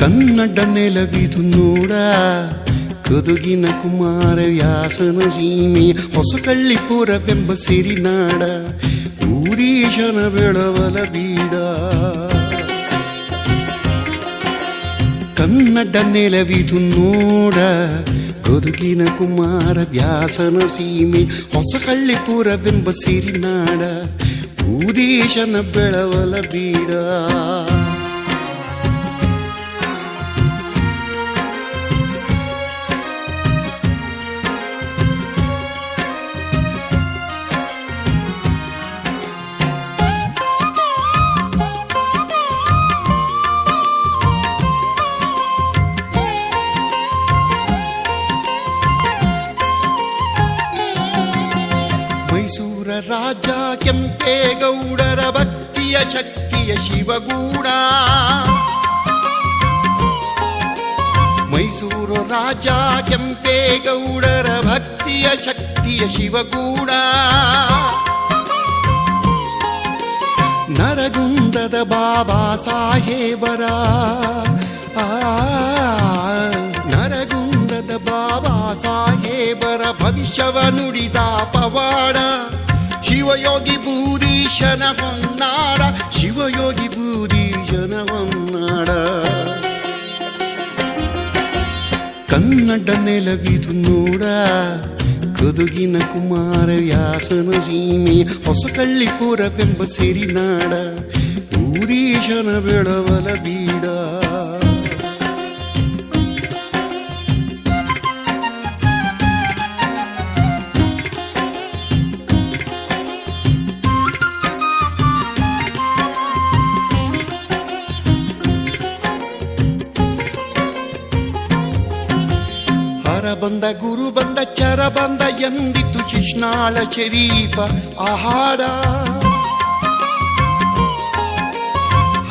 ಕನ್ನಡ ನೆಲವಿದು ನೋಡ ಗದುಗಿನ ಕುಮಾರವ್ಯಾಸನ ಸೀಮೆಯ ಹೊಸಕಳ್ಳಿಪುರವೆಂಬ ಸಿರಿನಾಡ ಊರೀಶನ ಬೆಳವಲ ಬೀಡ. ಕನ್ನಡ ನೆಲವಿದು ನೋಡ ಗದುಗಿನ ಕುಮಾರವ್ಯಾಸನ ಸೀಮೆ ಹೊಸಕಳ್ಳಿಪುರವೆಂಬ ಸಿರಿನಾಡ ಊರೀಶನ ಬೆಳವಲ ಬೀಡ. ಮೈಸೂರ ರಾಜ ಕೆಂಪೇಗೌಡರ ಭಕ್ತಿಯ ಶಕ್ತಿಯ ಶಿವಗೂಡ. ಮೈಸೂರು ರಾಜ ಕೆಂಪೇಗೌಡರ ಭಕ್ತಿಯ ಶಕ್ತಿಯ ಶಿವಗೂಡ. ನರಗುಂದದ ಬಾಬಾ ಸಾಹೇಬರ ನರಗುಂದದ ಬಾಬಾ ಸಾಹೇಬರ ಭವಿಷ್ಯವ ನುಡಿದ ಪವಾಡ ಶಿವಯೋಗಿ ಬೂದೀಶನ ಹೊನ್ನಾಡ. ಶಿವಯೋಗಿ ಬೂದೀಶನ ಹೊನ್ನಾಡ. ಕನ್ನಡ ನೆಲವಿದು ನೋಡ ಗದುಗಿನ ಕುಮಾರವ್ಯಾಸನ ಸೀಮೆ ಹೊಸಕಳ್ಳಿಪುರವೆಂಬ ಸಿರಿನಾಡ ಊರೀಶನ ಬೆಳವಲ ಬೀಡ. ಬಂದ ಗುರು ಬಂದ ಚರ ಬಂದ ಎಂದಿತು ಶಿಶ್ನಾಳ ಶರೀಫ ಆಹಾರ.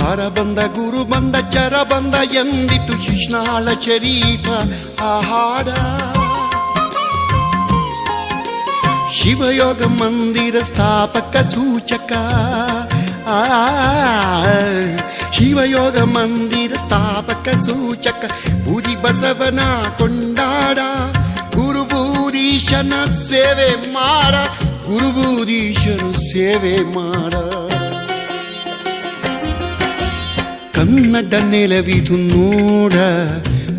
ಹರ ಬಂದ ಗುರು ಬಂದ ಚರ ಬಂದ ಎಂದಿತು ಶಿಶ್ನಾಳ ಶರೀಫ ಆಹಾರ. ಶಿವಯೋಗ ಮಂದಿರ ಸ್ಥಾಪಕ ಸೂಚಕ ಶಿವಯೋಗ ಮಂದಿರ ಸ್ಥಾಪಕ ಸೂಚಕ ಬೂದಿ ಬಸವನ ಕೊಂಡಾಡ. ಗುರುಬೂದೀಶನ ಸೇವೆ ಮಾಡ ಗುರುಬೂದೀಶನ ಸೇವೆ ಮಾಡ. ಕನ್ನಡ ನೆಲವಿದು ನೋಡ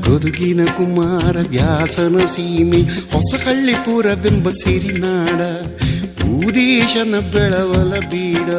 ಗದುಗಿನ ಕುಮಾರವ್ಯಾಸನ ಸೀಮೆ ಹೊಸಕಳ್ಳಿಪುರವೆಂಬ ಸಿರಿನಾಡ ಊದೀಶನ ಬೆಳವಲ ಬೀಡ.